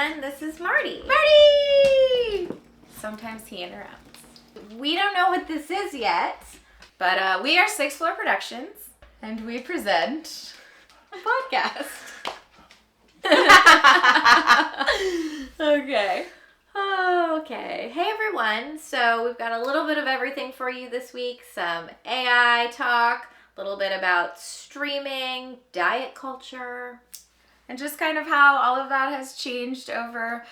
And this is Marty. Marty! Sometimes he interrupts. We don't know what this is yet. But we are Sixth Floor Productions. And we present A podcast. Okay. Okay. Hey everyone. So we've got a little bit of everything for you this week. Some AI talk, a little bit about streaming, diet culture. And just kind of how all of that has changed over,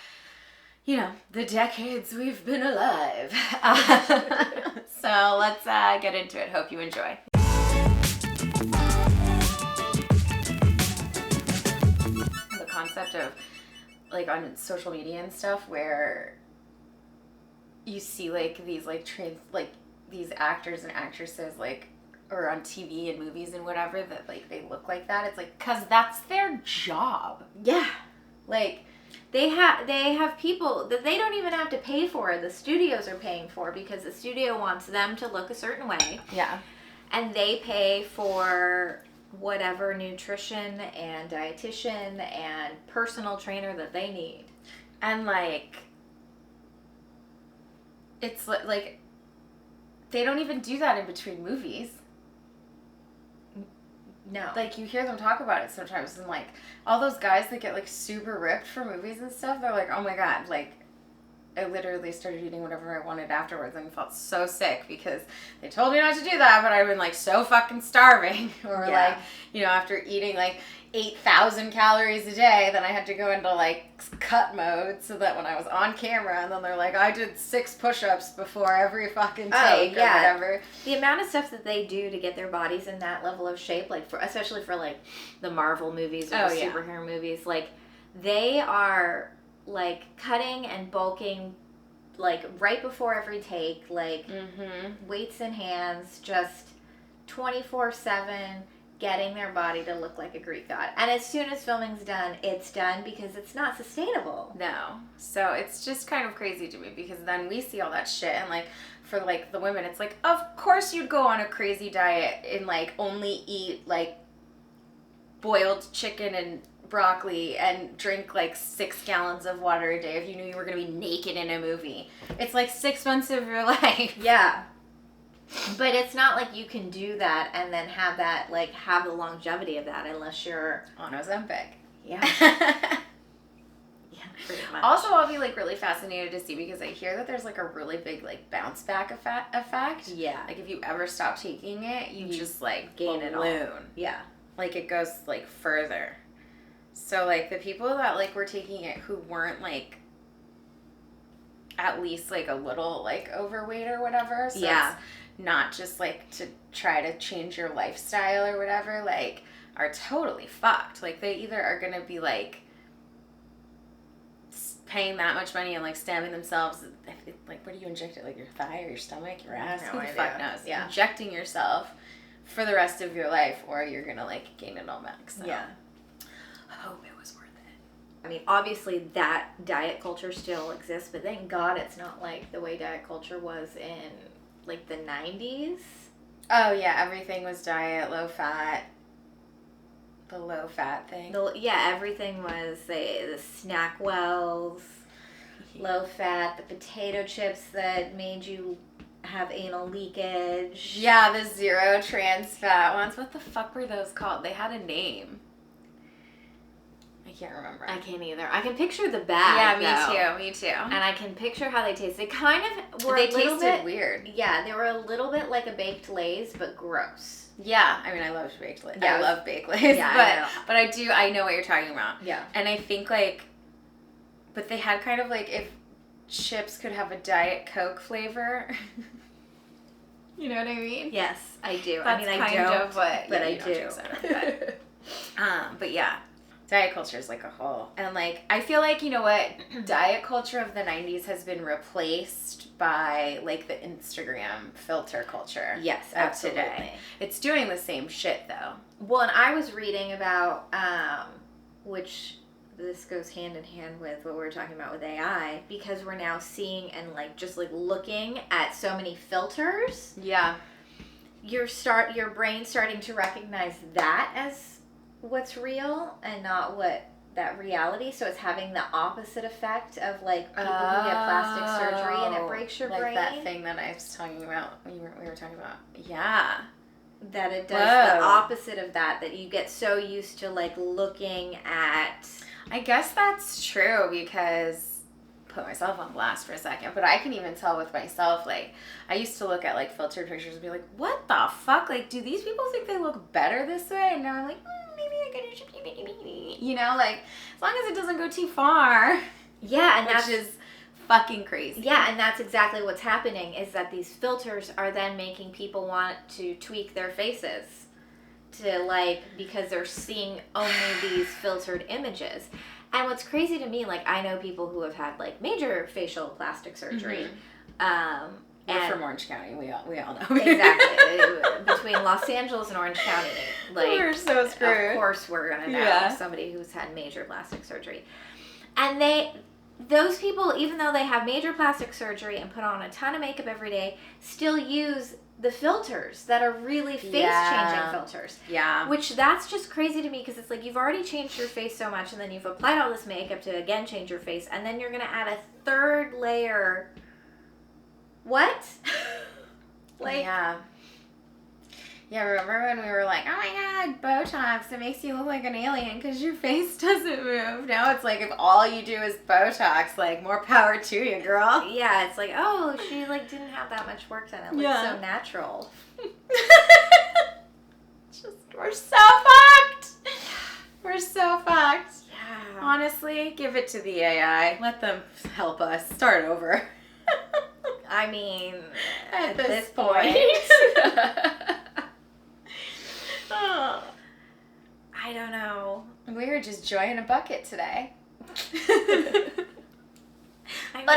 the decades we've been alive. So let's get into it. Hope you enjoy. The concept of, on social media and stuff where you see, these actors and actresses, or on TV and movies and whatever, that, they look like that. It's because that's their job. Yeah. They have people that they don't even have to pay for. The studios are paying for because the studio wants them to look a certain way. Yeah. And they pay for whatever nutrition and dietitian and personal trainer that they need. And, it's they don't even do that in between movies. No. You hear them talk about it sometimes, and, all those guys that get, super ripped for movies and stuff, they're like, oh my god, I literally started eating whatever I wanted afterwards and felt so sick because they told me not to do that, but I've been, so fucking starving. Or, Yeah. After eating, 8,000 calories a day, then I had to go into, cut mode so that when I was on camera, and then they're like, I did 6 push-ups before every fucking take or whatever. The amount of stuff that they do to get their bodies in that level of shape, especially for, the Marvel movies or the superhero movies, they are... cutting and bulking, right before every take, weights in hands, just 24/7, getting their body to look like a Greek god. And as soon as filming's done, it's done because it's not sustainable. No. So it's just kind of crazy to me because then we see all that shit and, for, the women, it's of course you'd go on a crazy diet and, only eat, boiled chicken and broccoli and drink 6 gallons of water a day if you knew you were going to be naked in a movie. It's 6 months of your life. Yeah. But it's not like you can do that and then have that, have the longevity of that unless you're... on Ozempic. Yeah. Yeah, pretty much. Also, I'll be, really fascinated to see because I hear that there's, a really big, bounce back effect. Yeah. If you ever stop taking it, you just, gain it all. Yeah. It goes, further. So, the people that, were taking it who weren't, at least, a little, overweight or whatever. So yeah. It's not just, to try to change your lifestyle or whatever, are totally fucked. They either are going to be, paying that much money and, stabbing themselves. Where do you inject it? Your thigh or your stomach, your ass? No Who the idea. fuck knows? Yeah. Injecting yourself for the rest of your life, or you're going to, gain it all back. So. Yeah. Hope it was worth it. I mean, obviously that diet culture still exists, but thank God it's not the way diet culture was in the 90s. Oh yeah, everything was diet, low fat. The low fat thing. Everything was the snack wells, low fat, the potato chips that made you have anal leakage. Yeah, the zero trans fat ones. What the fuck were those called? They had a name. I can't remember. I can't either. I can picture the bag. Yeah, me too. And I can picture how they taste. They kind of were They a little tasted bit weird. Yeah, they were a little bit like a baked Lay's, but gross. Yeah, I mean, I love baked Lay's. Yeah, I love baked Lay's. Yeah, but I know what you're talking about. Yeah. And I think but they had kind of if chips could have a Diet Coke flavor. You know what I mean? Yes, I do. That's I kind don't, of what, but yeah, I you don't do. drink soda, but yeah. Diet culture is a whole. And I feel you know what? Diet culture of the 90s has been replaced by the Instagram filter culture. Yes, of absolutely. Today. It's doing the same shit though. Well, and I was reading about, which this goes hand in hand with what we were talking about with AI, because we're now seeing and just looking at so many filters. Yeah. Your brain starting to recognize that as what's real and not what reality, so it's having the opposite effect of like people who get plastic surgery and it breaks your brain. Like that thing that I was talking about. We were talking about. Yeah. That it does the opposite of that you get so used to like looking at. I guess that's true because. Put myself on blast for a second, but I can even tell with myself, like, I used to look at, like, filtered pictures and be like, what the fuck? Like, do these people think they look better this way? And now I'm like, maybe I could, you know, like, as long as it doesn't go too far. Yeah, and which is fucking crazy. Yeah, and that's exactly what's happening, is that these filters are then making people want to tweak their faces to, like, because they're seeing only these filtered images. And what's crazy to me, like, I know people who have had, like, major facial plastic surgery. Mm-hmm. We're from Orange County. We all know. Exactly. Between Los Angeles and Orange County. Like, we're so screwed. Of course we're going to know somebody who's had major plastic surgery. And those people, even though they have major plastic surgery and put on a ton of makeup every day, still use the filters that are really face-changing filters. Yeah. Which, that's just crazy to me, because it's like you've already changed your face so much, and then you've applied all this makeup to, again, change your face, and then you're going to add a third layer. What? Like... Yeah. Yeah, remember when we were like, oh my god, Botox, it makes you look like an alien because your face doesn't move. Now it's like, if all you do is Botox, like, more power to you, girl. Yeah, it's like, oh, she, like, didn't have that much work done. It looks so natural. We're so fucked. We're so fucked. Yeah. Honestly, give it to the AI. Let them help us start over. I mean, at this point. Oh. I don't know. We were just joy in a bucket today. Put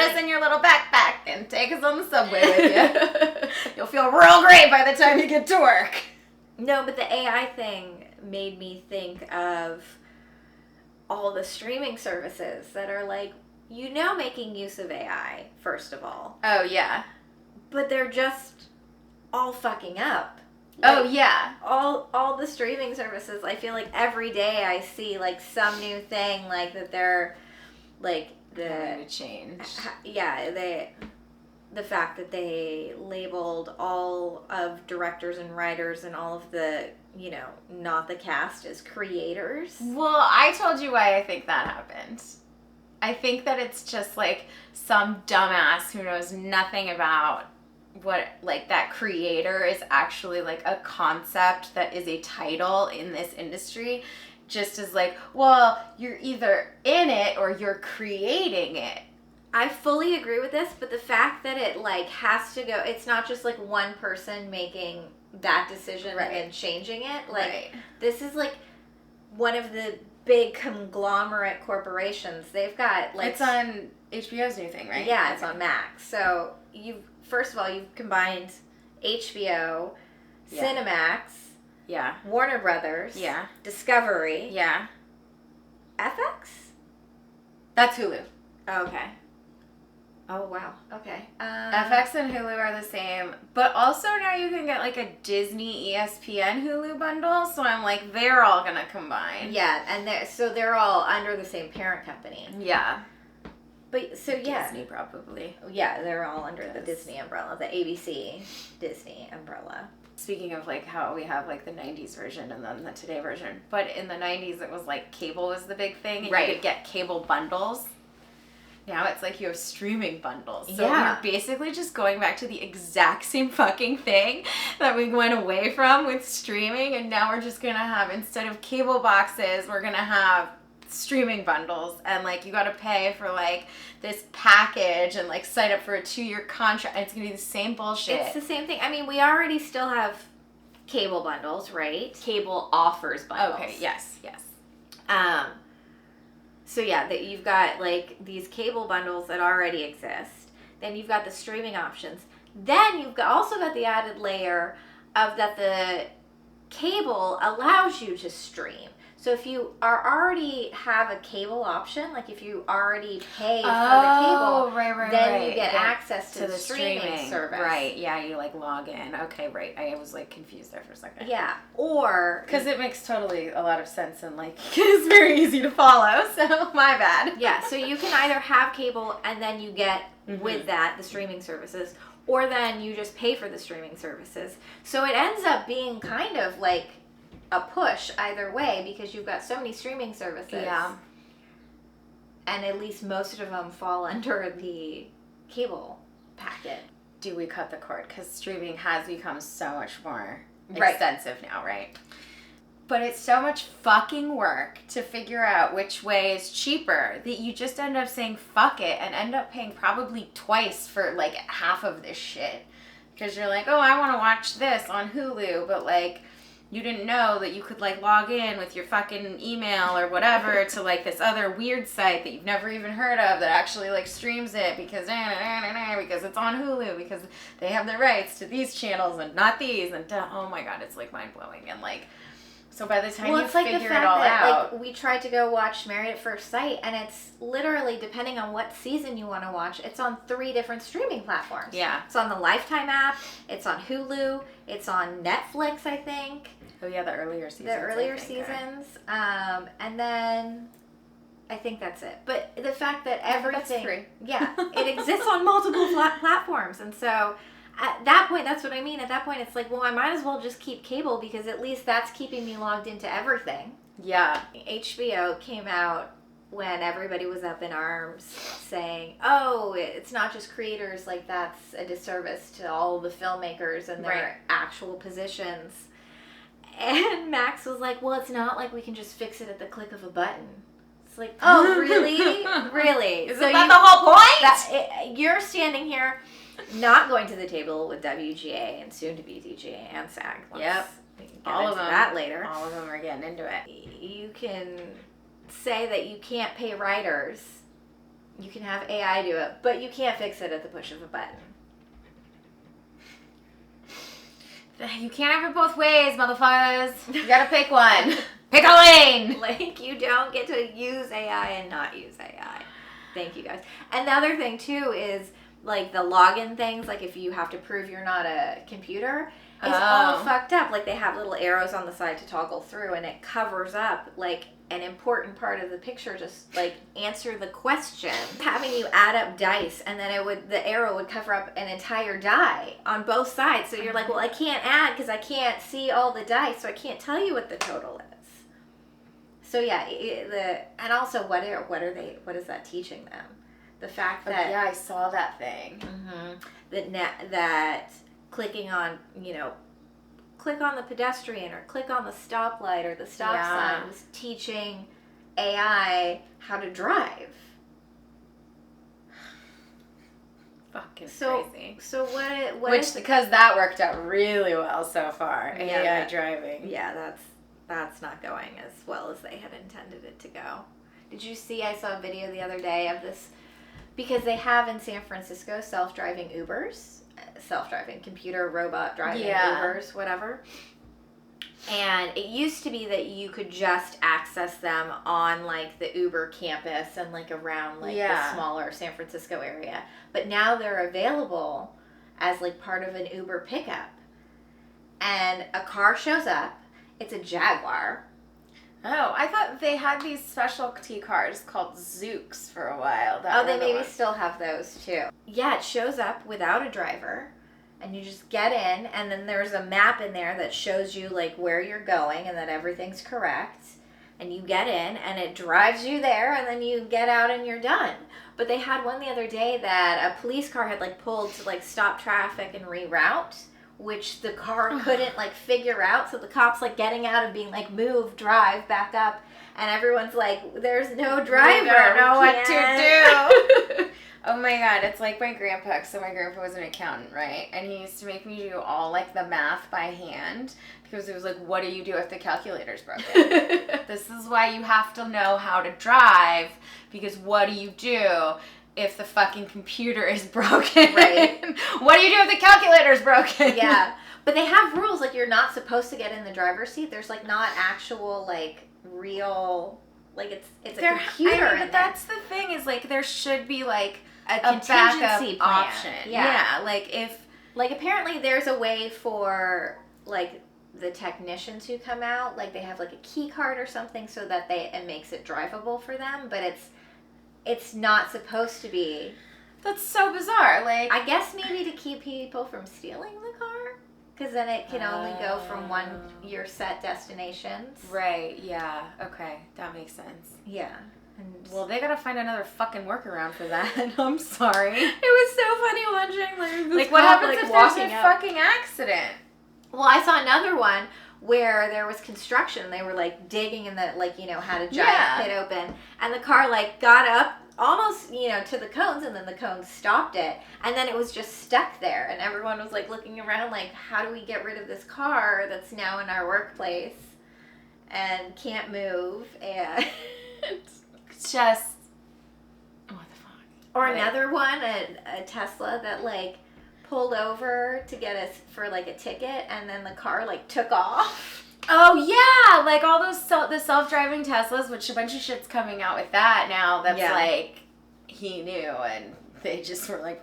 us in your little backpack and take us on the subway with you. You'll feel real great by the time you get to work. No, but the AI thing made me think of all the streaming services that are like, making use of AI, first of all. Oh, yeah. But they're just all fucking up. Like, oh, yeah. All the streaming services, I feel like every day I see, like, some new thing, like, that they're, like, going to change. Yeah, the fact that they labeled all of directors and writers and all of the, not the cast as creators. Well, I told you why I think that happened. I think that it's just, like, some dumbass who knows nothing about what, like, that creator is actually, like, a concept that is a title in this industry, just as, like, well, you're either in it or you're creating it. I fully agree with this, but the fact that it, like, has to go, it's not just, like, one person making that decision and changing it. Like, this is, like, one of the big conglomerate corporations. They've got, like... It's on HBO's new thing, right? Yeah, it's on Max. So, first of all, you've combined HBO, Cinemax, Warner Brothers, Discovery, FX? That's Hulu. Oh, okay. Oh, wow. Okay. FX and Hulu are the same, but also now you can get, like, a Disney ESPN Hulu bundle, so I'm like, they're all gonna combine. Yeah, and they're all under the same parent company. Yeah. But, so, yeah. Disney, probably. Yeah, they're all under the Disney umbrella, the ABC Disney umbrella. Speaking of, like, how we have, like, the 90s version and then the today version, but in the 90s it was, like, cable was the big thing, and you could get cable bundles. Now it's like you have streaming bundles. So we're basically just going back to the exact same fucking thing that we went away from with streaming, and now we're just going to have, instead of cable boxes, we're going to have streaming bundles, and, like, you got to pay for, like, this package and, like, sign up for a 2-year contract, and it's going to be the same bullshit. It's the same thing. I mean, we already still have cable bundles, right? Cable offers bundles. Okay, yes. So yeah, that you've got, like, these cable bundles that already exist. Then you've got the streaming options. Then you've also got the added layer of that the cable allows you to stream. So if you already have a cable option, like if you already pay for the cable, then you get access to the streaming service. Right, yeah, you like log in. Okay, right. I was like confused there for a second. Yeah, or... Because it makes totally a lot of sense and like it's very easy to follow, so my bad. Yeah, so you can either have cable and then you get with that the streaming services, or then you just pay for the streaming services. So it ends up being kind of like a push either way because you've got so many streaming services. Yeah. And at least most of them fall under the cable packet. Do we cut the cord? Because streaming has become so much more extensive now, right? But it's so much fucking work to figure out which way is cheaper that you just end up saying fuck it and end up paying probably twice for like half of this shit. Because you're like, oh, I want to watch this on Hulu, but like you didn't know that you could like log in with your fucking email or whatever to like this other weird site that you've never even heard of that actually like streams it because it's on Hulu because they have the rights to these channels and not these and oh my god, it's like mind blowing. And like so by the time you figure it all out, like we tried to go watch Married at First Sight, and it's literally, depending on what season you want to watch, it's on 3 different streaming platforms. Yeah. It's on the Lifetime app, it's on Hulu, it's on Netflix, I think. Oh yeah, the earlier seasons. And then I think that's it. But the fact that everything, that's free. Yeah, it exists on multiple platforms, and so at that point, that's what I mean. At that point, it's like, well, I might as well just keep cable because at least that's keeping me logged into everything. Yeah. HBO came out when everybody was up in arms saying, oh, it's not just creators, like that's a disservice to all the filmmakers and their actual positions. And Max was like, well, it's not like we can just fix it at the click of a button. It's like, oh, really? Really? Isn't that the whole point? You're standing here not going to the table with WGA and soon to be DGA and SAG. Yep. All of them. That later. All of them are getting into it. You can say that you can't pay writers. You can have AI do it, but you can't fix it at the push of a button. You can't have it both ways, motherfuckers. You gotta pick one. Pick a lane. Like, you don't get to use AI and not use AI. Thank you, guys. And the other thing, too, is, like, the login things, like, if you have to prove you're not a computer, it's all fucked up. Like, they have little arrows on the side to toggle through, and it covers up, like, an important part of the picture, just like answer the question. Having you add up dice, and then the arrow would cover up an entire die on both sides. So you're like, well, I can't add because I can't see all the dice, so I can't tell you what the total is. So yeah, and also what is that teaching them? The fact that yeah, I saw that thing. That clicking on, click on the pedestrian or click on the stoplight or the stop sign was teaching AI how to drive. Fucking crazy. So because that worked out really well so far. AI driving. Yeah, that's not going as well as they had intended it to go. Did you see? I saw a video the other day of this because they have in San Francisco self-driving Ubers. Self-driving computer robot driving Ubers, whatever. And it used to be that you could just access them on like the Uber campus and like around like the smaller San Francisco area. But now they're available as like part of an Uber pickup. And a car shows up. It's a Jaguar. Oh, I thought they had these specialty cars called Zooks for a while. They maybe still have those too. Yeah, it shows up without a driver, and you just get in, and then there's a map in there that shows you like where you're going and that everything's correct. And you get in, and it drives you there, and then you get out and you're done. But they had one the other day that a police car had like pulled to like stop traffic and reroute, which the car couldn't like figure out. So the cop's like getting out and being like, move, drive, back up. And everyone's like, there's no driver. We don't know what to do. Oh my god, it's like my grandpa. So my grandpa was an accountant, right? And he used to make me do all like the math by hand because it was like, what do you do if the calculator's broken? This is why you have to know how to drive because what do you do? if the fucking computer is broken? Right. What do you do if the calculator's broken? Yeah. But they have rules, like, you're not supposed to get in the driver's seat. There's, like, not actual, like, real, like, it's a computer in there. But that's the thing, is, like, there should be, like, a contingency plan. option. Yeah. Like, if... Like, apparently there's a way for, like, the technicians who come out, like, they have, like, a key card or something so that it makes it drivable for them, but it's not supposed to be. That's so bizarre. Like, I guess maybe to keep people from stealing the car, because then it can only go from your set destinations. Right, yeah. Okay, that makes sense. Yeah. Well, they gotta find another fucking workaround for that. I'm sorry. It was so funny watching, like what happens if there's a fucking accident? Well, I saw another one where there was construction. They were, like, digging in the, like, you know, had a giant pit open, and the car, like, got up almost, you know, to the cones, and then the cones stopped it, and then it was just stuck there, and everyone was, like, looking around like, how do we get rid of this car that's now in our workplace and can't move? And just what the fuck. Or another one, a Tesla that, like, pulled over to get us for, like, a ticket, and then the car, like, took off. Oh yeah, like all those the self-driving Teslas, which a bunch of shit's coming out with that now. That's like, he knew, and they just were like,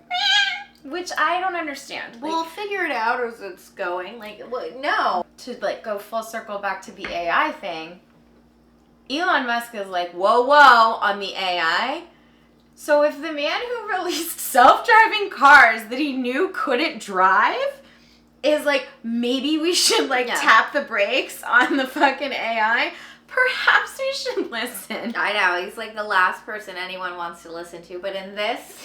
which I don't understand. Like, we'll figure it out as it's going. Like, no. To, like, go full circle back to the AI thing, Elon Musk is like, whoa, on the AI. So if the man who released self-driving cars that he knew couldn't drive is like, maybe we should, like, tap the brakes on the fucking AI, perhaps we should listen. I know, he's like the last person anyone wants to listen to, but in this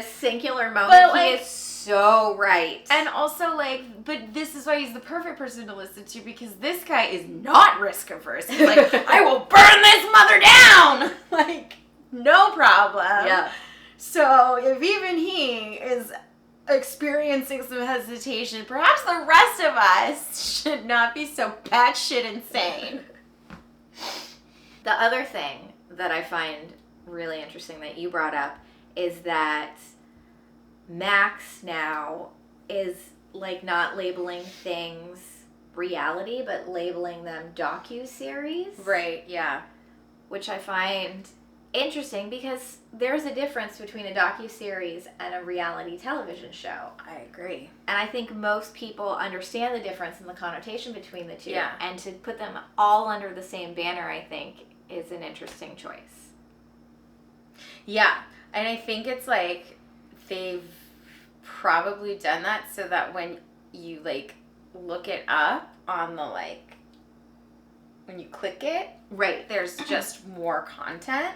singular moment, he is so right. And also, like, but this is why he's the perfect person to listen to, because this guy is not risk averse. He's like, I will burn this mother down! Like, no problem. Yeah. So if even he is experiencing some hesitation, perhaps the rest of us should not be so batshit insane. The other thing that I find really interesting that you brought up is that Max now is, like, not labeling things reality, but labeling them docu-series. Right, yeah. Which I find interesting, because there's a difference between a docu-series and a reality television show. I agree. And I think most people understand the difference in the connotation between the two. Yeah. And to put them all under the same banner, I think, is an interesting choice. Yeah. And I think it's like they've probably done that so that when you, like, look it up on the, like, when you click it, right, there's just more content.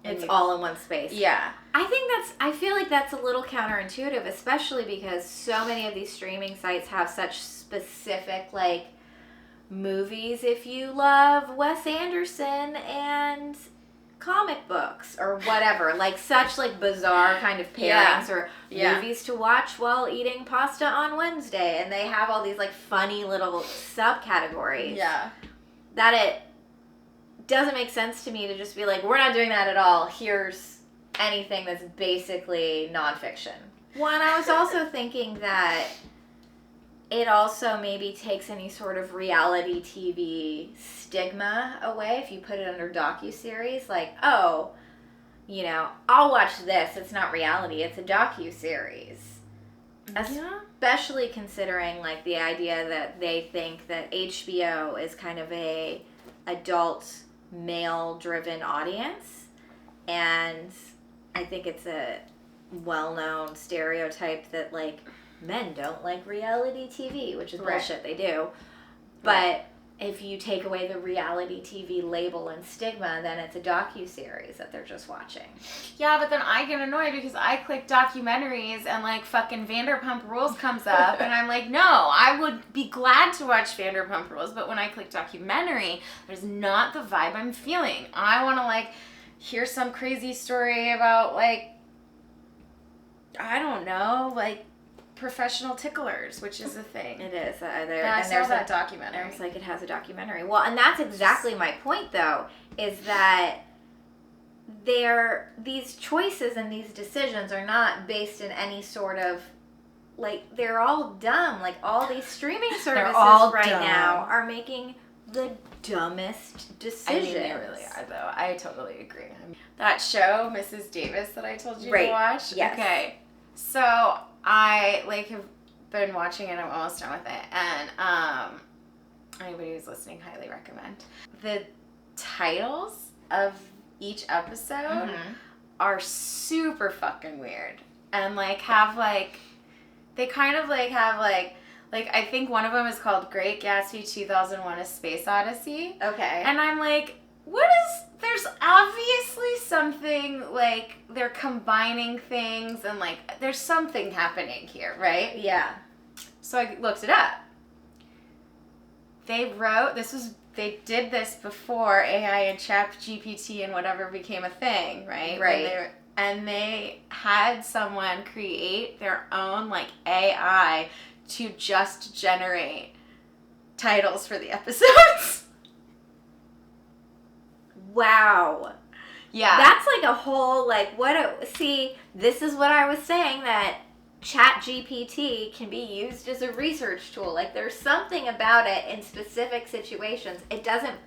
It's all in one space. Yeah. I feel like that's a little counterintuitive, especially because so many of these streaming sites have such specific, like, movies if you love Wes Anderson and comic books or whatever. Like, such, like, bizarre kind of pairings or movies to watch while eating pasta on Wednesday. And they have all these, like, funny little subcategories. Yeah. That it doesn't make sense to me to just be like, we're not doing that at all. Here's anything that's basically nonfiction. Well, and I was also thinking that it also maybe takes any sort of reality TV stigma away if you put it under docuseries. Like, oh, you know, I'll watch this. It's not reality. It's a docuseries. Especially considering, like, the idea that they think that HBO is kind of a adult male-driven audience, and I think it's a well-known stereotype that, like, men don't like reality TV, which is bullshit. They do. But if you take away the reality TV label and stigma, then it's a docuseries that they're just watching. Yeah, but then I get annoyed because I click documentaries and, like, fucking Vanderpump Rules comes up and I'm like, no, I would be glad to watch Vanderpump Rules, but when I click documentary, there's not the vibe I'm feeling. I want to, like, hear some crazy story about, like, I don't know, like, professional ticklers, which is a thing. It is. And there's that documentary. It's like it has a documentary. Well, and that's exactly my point, though, is that these choices and these decisions are not based in any sort of, like, they're all dumb. Like, all these streaming services right now are making the dumbest decisions. I mean, they really are, though. I totally agree. That show, Mrs. Davis, that I told you to watch? Yes. Okay. So, I, like, have been watching it. I'm almost done with it. And, anybody who's listening, highly recommend. The titles of each episode are super fucking weird. And, like, have, like, they kind of, like, have, like, I think one of them is called Great Gatsby 2001: A Space Odyssey. Okay. And I'm like, there's obviously something, like, they're combining things and, like, there's something happening here, right? Yeah. So I looked it up. They did this before AI and ChatGPT and whatever became a thing, right? Right. And they had someone create their own, like, AI to just generate titles for the episodes. Wow. Yeah. That's like a whole, like, see, this is what I was saying, that ChatGPT can be used as a research tool. Like, there's something about it in specific situations. It doesn't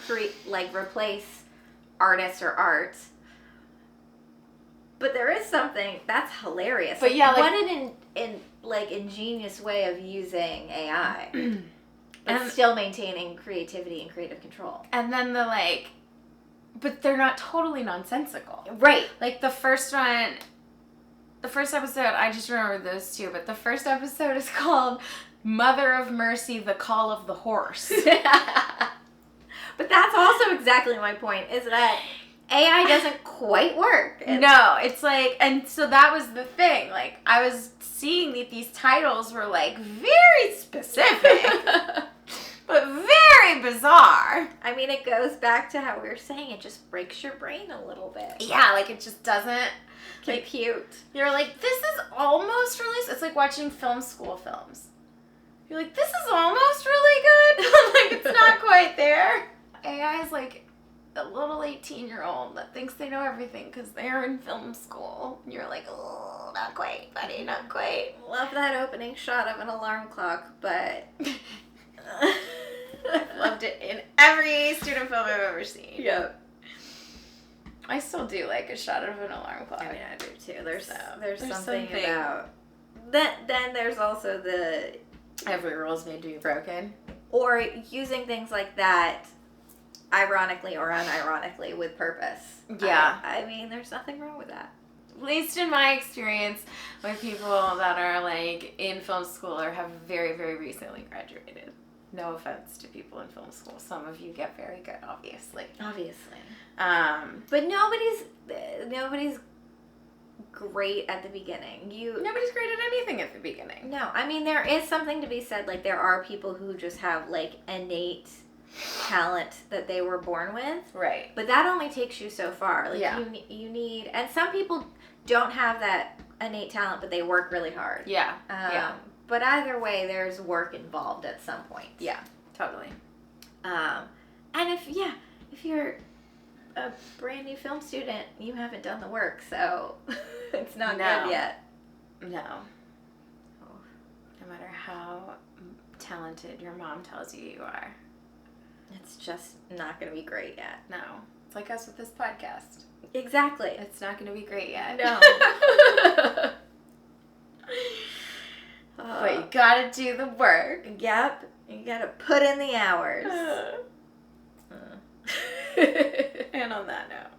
replace artists or art. But there is something that's hilarious. But yeah, like, what an ingenious way of using AI. But still maintaining creativity and creative control. And then but they're not totally nonsensical. Right. Like, the first episode, I just remember those two, but the first episode is called Mother of Mercy, The Call of the Horse. But that's also exactly my point, is that AI doesn't quite work. No, it's like, and so that was the thing. Like, I was seeing that these titles were, like, very specific, but very bizarre. I mean, it goes back to how we were saying, it just breaks your brain a little bit. Yeah, like, it just doesn't compute. Like, you're like, this is almost released. It's like watching film school films. You're like, this is almost really good. Like, it's not quite there. AI is like a little 18-year-old that thinks they know everything because they're in film school. And you're like, oh, not quite, buddy, not quite. Love that opening shot of an alarm clock, but I've loved it in every student film I've ever seen. Yep. I still do like a shot of an alarm clock. I mean, I do too. There's something about that. Then there's also the every rule is made to be broken, or using things like that, ironically or unironically, with purpose. Yeah. I mean, there's nothing wrong with that. At least in my experience with people that are, like, in film school or have very, very recently graduated. No offense to people in film school. Some of you get very good, obviously. Obviously. But nobody's great at the beginning. Nobody's great at anything at the beginning. No, I mean, there is something to be said. Like, there are people who just have, like, innate talent that they were born with. Right. But that only takes you so far. Like, yeah. You need, and some people don't have that innate talent, but they work really hard. Yeah. Yeah. But either way, there's work involved at some point. Yeah, totally. And if you're a brand new film student, you haven't done the work, so it's not good yet. No. Oh. No matter how talented your mom tells you are. It's just not going to be great yet. No. It's like us with this podcast. Exactly. It's not going to be great yet. No. But you gotta do the work. Yep. You gotta put in the hours. And on that note.